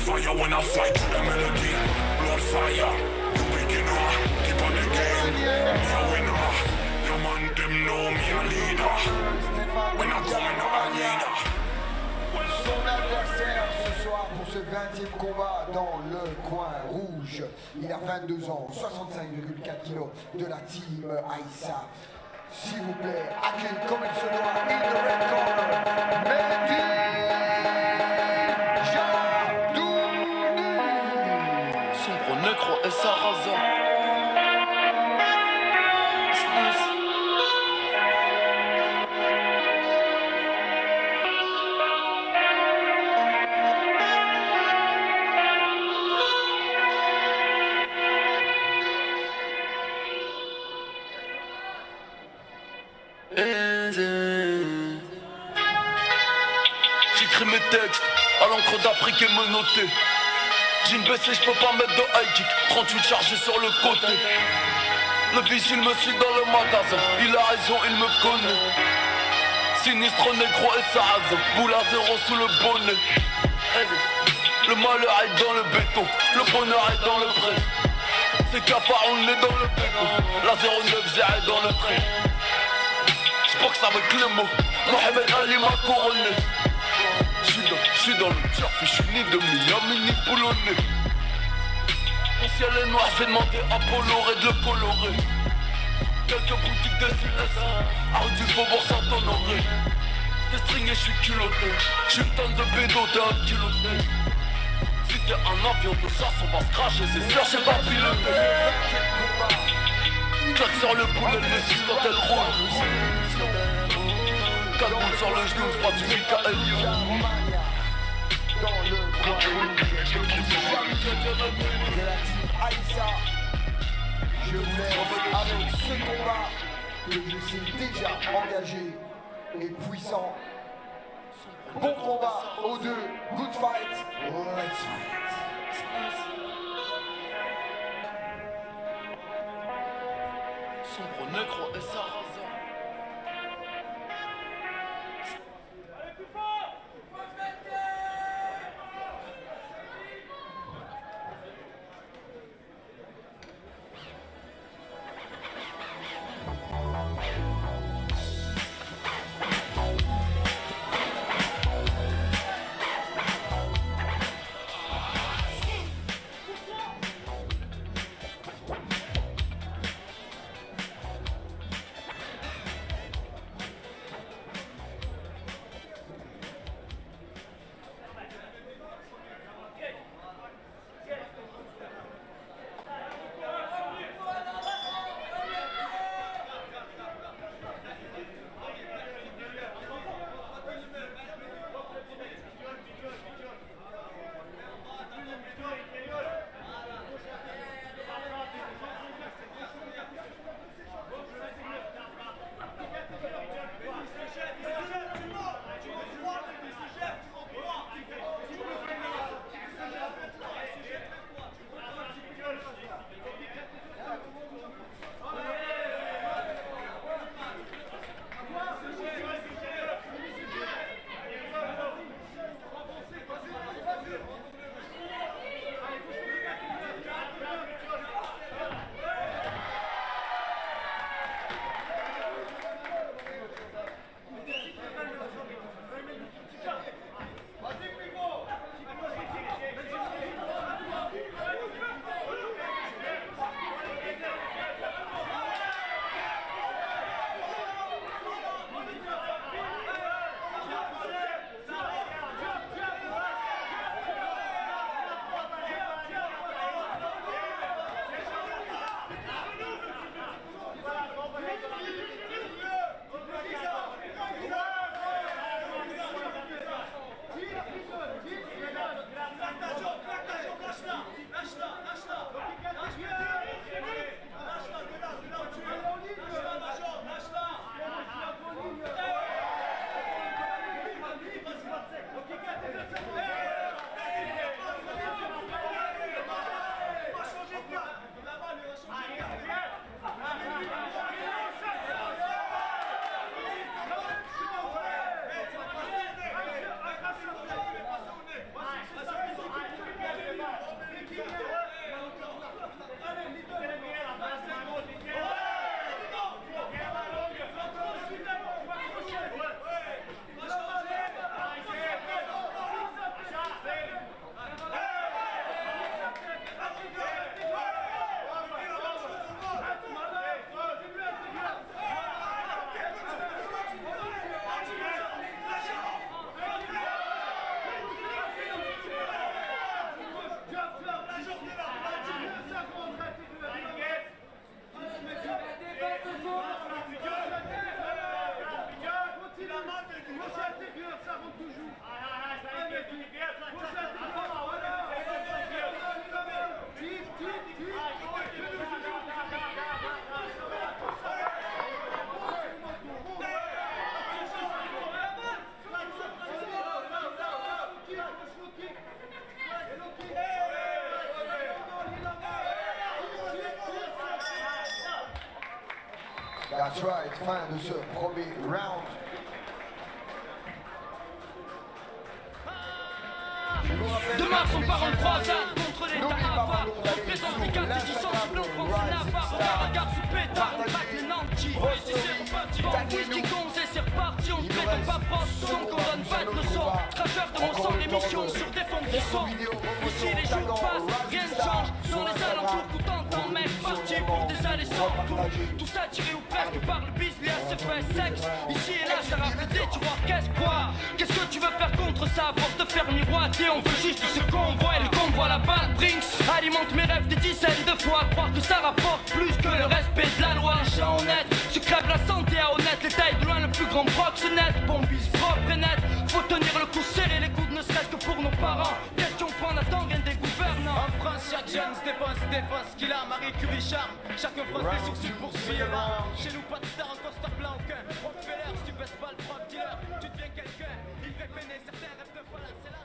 fire when I fly to the melody. Blood fire, you beginner. Keep on the game, me a winner. Your man them know me a leader. When I come in the arena. Son adversaire ce soir pour ce 20e combat dans le coin rouge. Il a 22 ans, 65,4 kg de la team Aïssa. S'il vous plaît, accueille comme il se doit in the red corner, Mehdi Jadouni. Sombre négro et Sarraza. J'écris mes textes à l'encre d'Afrique et menotté. Jean baissé, j'peux pas mettre de high kick. 38 chargés sur le côté. Le vigile me suit dans le magasin. Il a raison, il me connaît. Sinistre négro et Sarraza. Boule à zéro sous le bonnet. Le malheur est dans le béton. Le bonheur est dans le pré. C'est cafard, on l'est dans le béton. La 09 est dans le pré. J'boxe avec les mots. Mohamed Ali m'a couronné. J'suis dans le turf et j'suis ni de Miami ni polonais. Mon ciel est noir, j'vais demander à Bolloré de le colorer. Quelques boutiques de CLS, Arrêt du Faubourg Saint-Honoré. T'es stringé, j'suis culotté. J'suis une tonne de bédo, t'es un culotté. Si t'es un avion de chasse, on va se cracher, c'est sûr, j'ai pas piloté. Claque sur le boulet, le 6 quand elle roule. Cagoule sur le genou, j'prends du Michael Youn. Dans le coin rouge, de la team Aïssa. Je vous laisse avec ce combat que je sais déjà engagé et puissant. Bon combat aux deux, good fight, let's fight. Sombre négro et Sarraza. That's right, fin de ce premier round. Demain on part en croisade contre les Tarafas. Représente les quartiers du centre blanc, France et Navarre. On la regarde sous pétard, on traque les nantis. Et si c'est reparti, bon whisky gonze et c'est reparti. On se prétend pas proche, donc on donne pas de leçons. Trageur de mon sang, l'émission sur des fonds du son. Ici les jours passent, rien ne change. Dans les alentours, tout entend, mec, parti pour des allées sans retour. Tout ça tiré ou presque par le bis, lui assez fait sexe. Ici et là, ça rappelle des tiroirs, qu'est-ce quoi? Qu'est-ce que tu veux faire contre ça? À force de faire miroiter, on veut juste ce qu'on voit. Et le convoi, la balle, Brinks alimente mes rêves des dizaines de fois. Croire que ça rapporte plus que le respect de la loi. Les gens honnêtes se crèvent la santé à honnête. Les tailles de loin, le plus grand prox net. Bombise propre et net. Faut tenir le coup serré, les coudes ne serait-ce que pour nos parents. Question point d'attendre, rien des gouvernants. En France, chaque jeune se défense ce qu'il a. Marie Curie charme, chacun fronce des sourcils pour suivre. Chez nous, pas de star en costard blanc aucun. Rockefeller, si tu baisses pas le frog dealer, tu deviens quelqu'un. Il fait peiner, certains rêvent de folie, c'est là.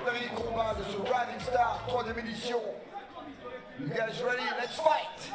Dernier combat de ce Rising Star, 3e édition. You guys ready? Let's fight!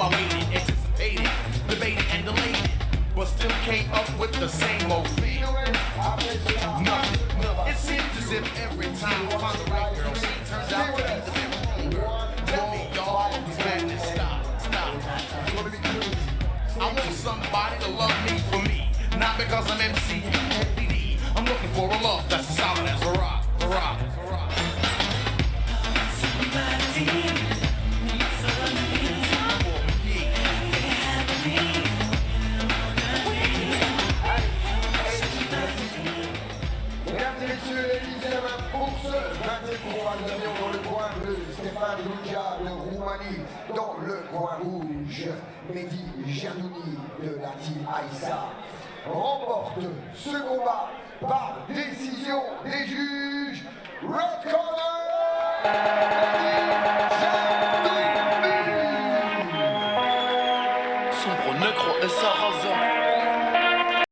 I waited, anticipated, debated and delayed it, but still came up with the same old thing. Nothing. It seems as if every time I find the right girl, she turns out to be the very girl. Tell me, y'all, this madness stop. I want somebody to love me for me, not because I'm MC FPD. I'm looking for a love that's as solid as a rock, a rock, a rock. Somebody needs Mesdames et messieurs, Elisabeth pour ce 20e combat de l'avion dans le coin bleu, Stéphane Luja de Roumanie dans le coin rouge, Mehdi Gerdouni de la team Aïssa remporte ce combat par décision des juges. Red corner!